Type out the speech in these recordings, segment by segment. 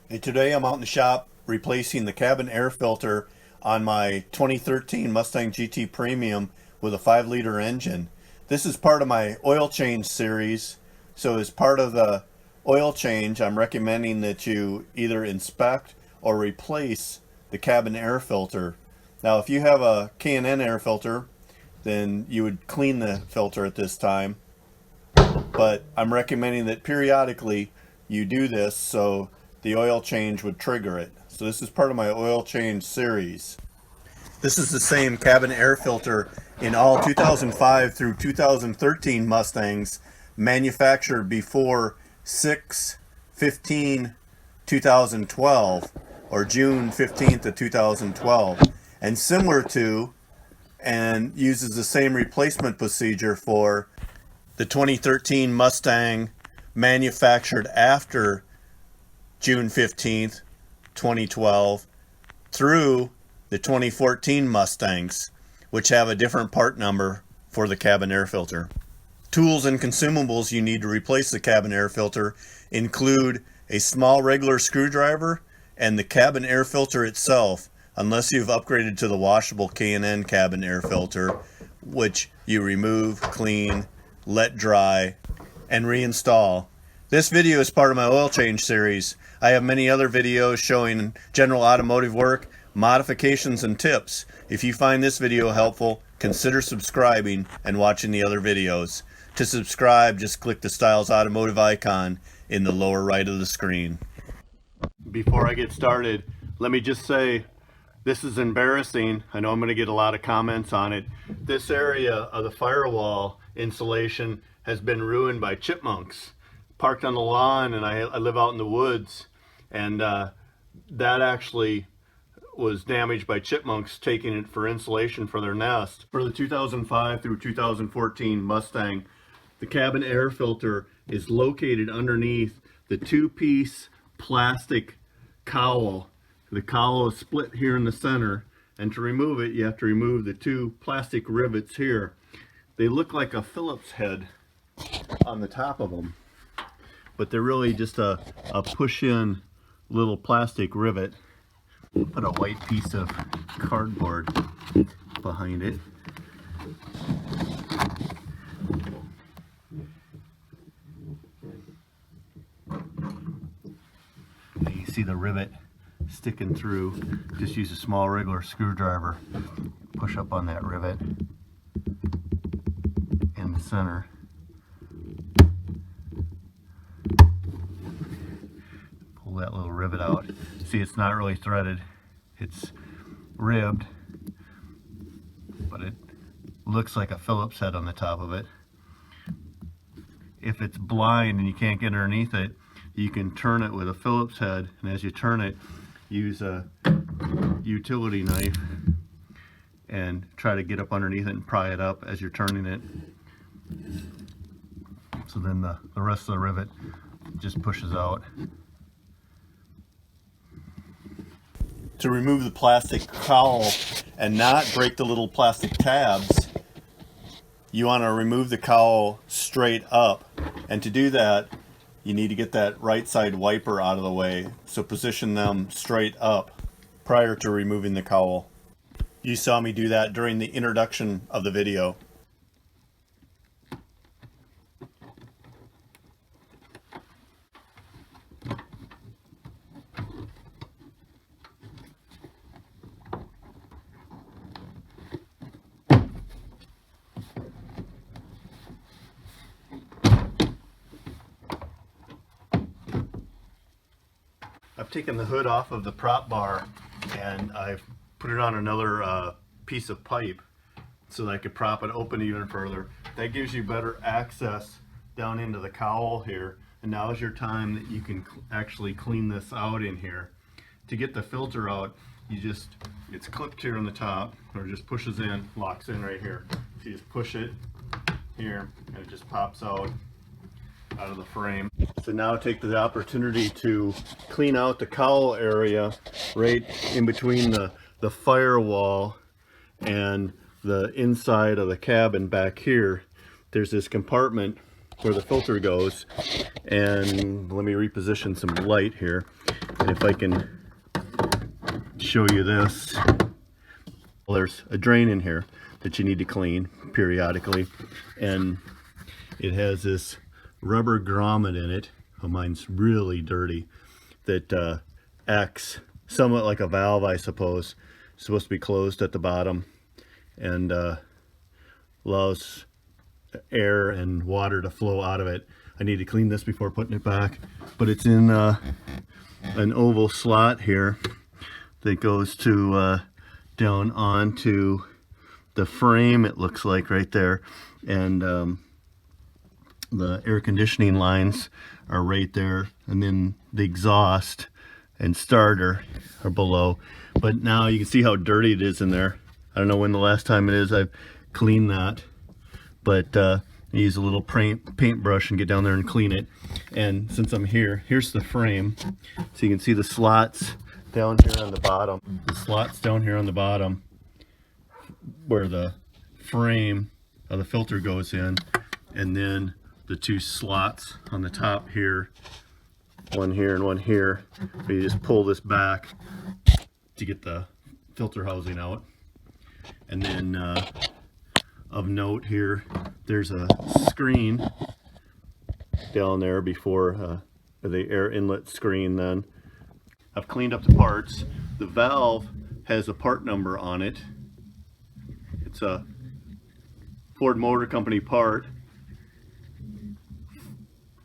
Hey, today I'm out in the shop replacing the cabin air filter on my 2013 Mustang GT Premium with a 5-liter engine. This is part of my oil change series, so as part of the oil change I'm recommending that you either inspect or replace the cabin air filter. Now if you have a K&N air filter, then you would clean the filter at this time, but I'm recommending that periodically you do this so the oil change would trigger it. So this is part of my oil change series. This is the same cabin air filter in all 2005 through 2013 Mustangs manufactured before 6/15/2012 or June 15th of 2012, and similar to and uses the same replacement procedure for the 2013 Mustang manufactured after June 15th, 2012 through the 2014 Mustangs, which have a different part number for the cabin air filter. Tools and consumables you need to replace the cabin air filter include a small regular screwdriver and the cabin air filter itself, unless you've upgraded to the washable K&N cabin air filter, which you remove, clean, let dry, and reinstall. This video is part of my oil change series. I have many other videos showing general automotive work, modifications, and tips. If you find this video helpful, consider subscribing and watching the other videos. To subscribe, just click the Stiles Automotive icon in the lower right of the screen. Before I get started, let me just say this is embarrassing. I know I'm going to get a lot of comments on it. This area of the firewall insulation has been ruined by chipmunks. Parked on the lawn, and I live out in the woods, and that actually was damaged by chipmunks taking it for insulation for their nest. For the 2005 through 2014 Mustang, the cabin air filter is located underneath the two-piece plastic cowl. The cowl is split here in the center, and to remove it you have to remove the two plastic rivets here. They look like a Phillips head on the top of them, but they're really just a push-in little plastic rivet. We'll put a white piece of cardboard behind it. And you see the rivet sticking through. Just use a small regular screwdriver. Push up on that rivet in the center. That little rivet out. See, it's not really threaded, it's ribbed, but it looks like a Phillips head on the top of it. If it's blind and you can't get underneath it, you can turn it with a Phillips head, and as you turn it, use a utility knife and try to get up underneath it and pry it up as you're turning it. So then the rest of the rivet just pushes out. To remove the plastic cowl and not break the little plastic tabs, you want to remove the cowl straight up, and to do that you need to get that right side wiper out of the way, so position them straight up prior to removing the cowl. You saw me do that during the introduction of the video. I've taken the hood off of the prop bar and I've put it on another piece of pipe so that I could prop it open even further. That gives you better access down into the cowl here, and now is your time that you can actually clean this out in here. To get the filter out, it's clipped here on the top, or it just pushes in, locks in right here. So you just push it here and it just pops out of the frame. So now take the opportunity to clean out the cowl area right in between the firewall and the inside of the cabin. Back here there's this compartment where the filter goes, and let me reposition some light here. And if I can show you this, well, there's a drain in here that you need to clean periodically, and it has this rubber grommet in it. Oh, mine's really dirty. That acts somewhat like a valve, I suppose. It's supposed to be closed at the bottom and allows air and water to flow out of it. I need to clean this before putting it back, but it's in an oval slot here that goes to down onto the frame, it looks like, right there, and the air conditioning lines are right there, and then the exhaust and starter are below. But now you can see how dirty it is in there. I don't know when the last time it is I've cleaned that, but I use a little paintbrush and get down there and clean it. And since I'm here, here's the frame, so you can see the slots down here on the bottom. The slots down here on the bottom where the frame of the filter goes in, and then the two slots on the top here, one here and one here. You just pull this back to get the filter housing out. And then of note here, there's a screen down there before the air inlet screen. Then I've cleaned up the parts. The valve has a part number on it. It's a Ford Motor Company part,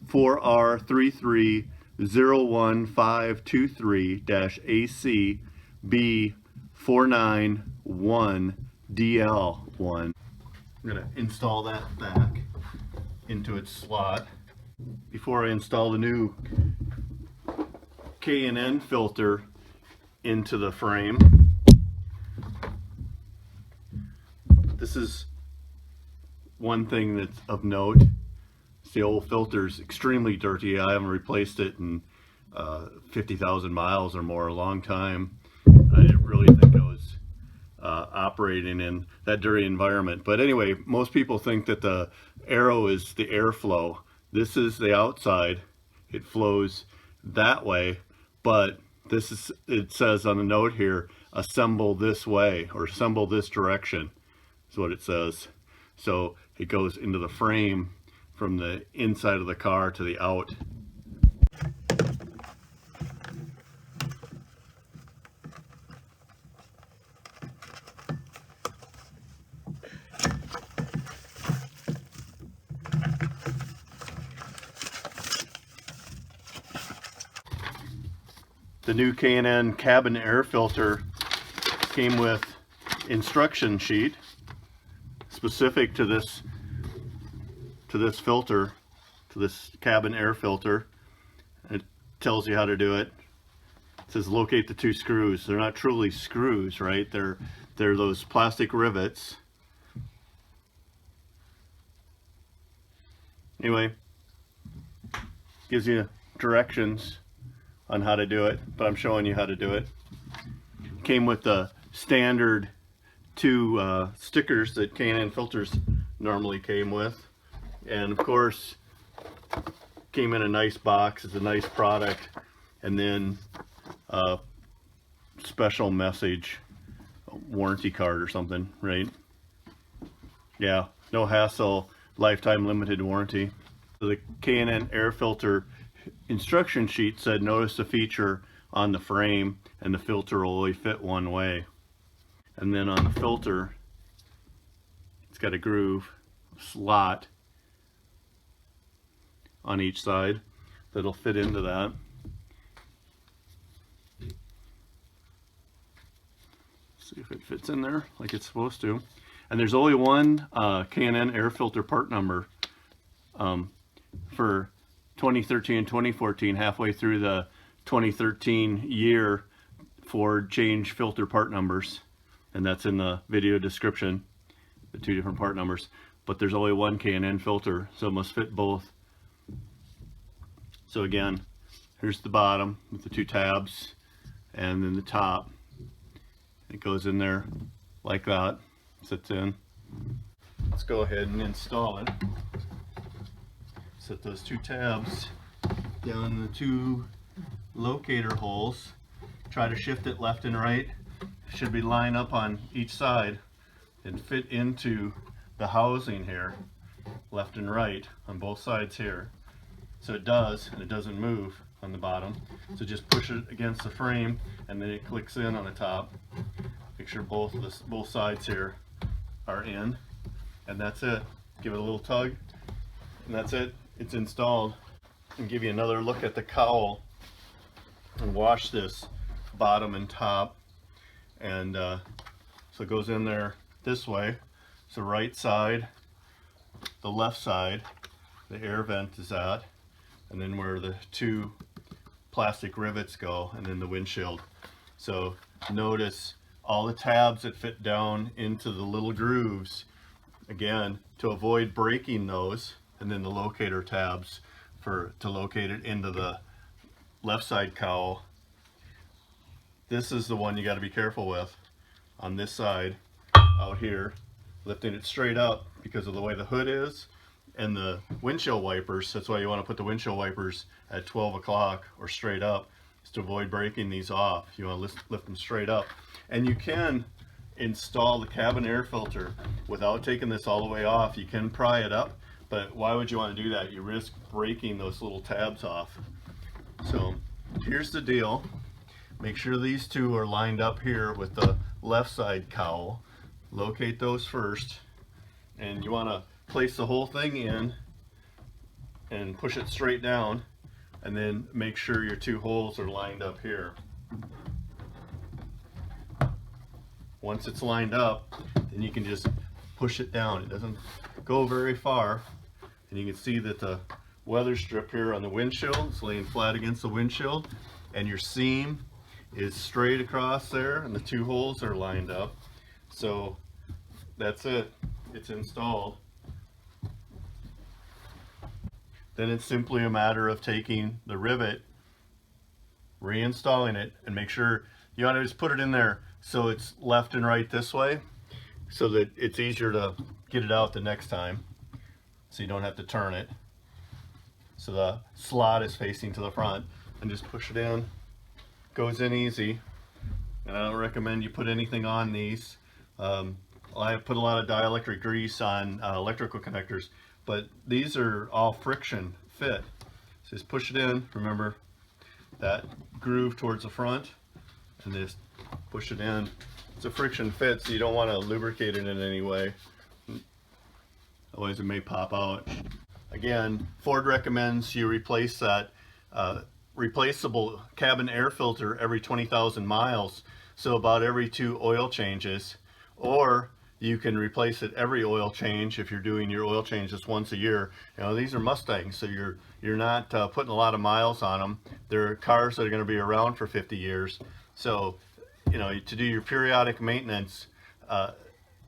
4R3301523-AC B491DL1. I'm going to install that back into its slot. Before I install the new K&N filter into the frame, this is one thing that's of note. The old filter's extremely dirty. I haven't replaced it in 50,000 miles or more, a long time. I didn't really think I was operating in that dirty environment. But anyway, most people think that the arrow is the airflow. This is the outside. It flows that way, but this is, it says on the note here, assemble this way or assemble this direction is what it says. So it goes into the frame from the inside of the car to the out. The new K&N cabin air filter came with instruction sheet specific to this filter, to this cabin air filter. It tells you how to do it. It says locate the two screws. They're not truly screws, right? They're those plastic rivets. Anyway, gives you directions on how to do it, but I'm showing you how to do it. Came with the standard two stickers that K&N filters normally came with, and of course came in a nice box. It's a nice product, and then a special message, a warranty card or something, right? Yeah, no hassle, lifetime limited warranty. So the K&N air filter instruction sheet said notice the feature on the frame and the filter will only fit one way. And then on the filter, it's got a groove slot on each side that'll fit into that. See if it fits in there like it's supposed to. And there's only one K&N air filter part number for 2013 and 2014. Halfway through the 2013 year, Ford changed filter part numbers, and that's in the video description, the two different part numbers. But there's only one K&N filter, so it must fit both. So again, here's the bottom with the two tabs, and then the top. It goes in there like that, sits in. Let's go ahead and install it. Set those two tabs down in the two locator holes. Try to shift it left and right. Should be lined up on each side and fit into the housing here, left and right on both sides here. So it does, and it doesn't move on the bottom. So just push it against the frame and then it clicks in on the top. Make sure both sides here are in, and that's it. Give it a little tug, and that's it. It's installed. And give you another look at the cowl and wash this bottom and top. And so it goes in there this way. So right side, the left side, the air vent is at, and then where the two plastic rivets go, and then the windshield. So notice all the tabs that fit down into the little grooves, again, to avoid breaking those, and then the locator tabs to locate it into the left side cowl. This is the one you got to be careful with on this side out here, lifting it straight up because of the way the hood is and the windshield wipers. That's why you want to put the windshield wipers at 12 o'clock or straight up, is to avoid breaking these off. You want to lift them straight up. And you can install the cabin air filter without taking this all the way off. You can pry it up, but why would you want to do that? You risk breaking those little tabs off. So here's the deal. Make sure these two are lined up here with the left side cowl. Locate those first, and you want to place the whole thing in and push it straight down, and then make sure your two holes are lined up here. Once it's lined up, then you can just push it down. It doesn't go very far, and you can see that the weather strip here on the windshield is laying flat against the windshield, and your seam is straight across there, and the two holes are lined up. So that's it. It's installed. Then it's simply a matter of taking the rivet, reinstalling it, and make sure you want to just put it in there so it's left and right this way, so that it's easier to get it out the next time, so you don't have to turn it. So the slot is facing to the front, and just push it in. Goes in easy, and I don't recommend you put anything on these. I put a lot of dielectric grease on electrical connectors, but these are all friction fit. So just push it in. Remember that groove towards the front, and just push it in. It's a friction fit, so you don't want to lubricate it in any way, otherwise it may pop out. Again, Ford recommends you replace that replaceable cabin air filter every 20,000 miles, so about every 2 oil changes, or you can replace it every oil change if you're doing your oil change just once a year. You know, these are Mustangs, so you're not putting a lot of miles on them. They're cars that are going to be around for 50 years. So, you know, to do your periodic maintenance,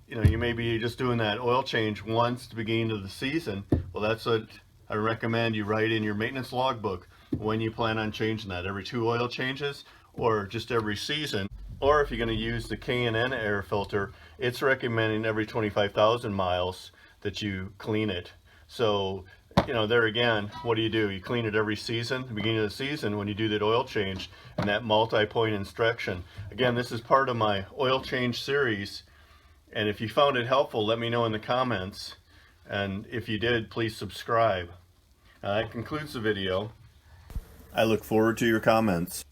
you know, you may be just doing that oil change once at the beginning of the season. Well, that's what I recommend you write in your maintenance logbook when you plan on changing that, every 2 oil changes or just every season. Or if you're going to use the K&N air filter, it's recommending every 25,000 miles that you clean it. So, you know, there again, what do? You clean it every season, the beginning of the season when you do that oil change and that multi-point inspection. Again, this is part of my oil change series, and if you found it helpful, let me know in the comments, and if you did, please subscribe. That concludes the video. I look forward to your comments.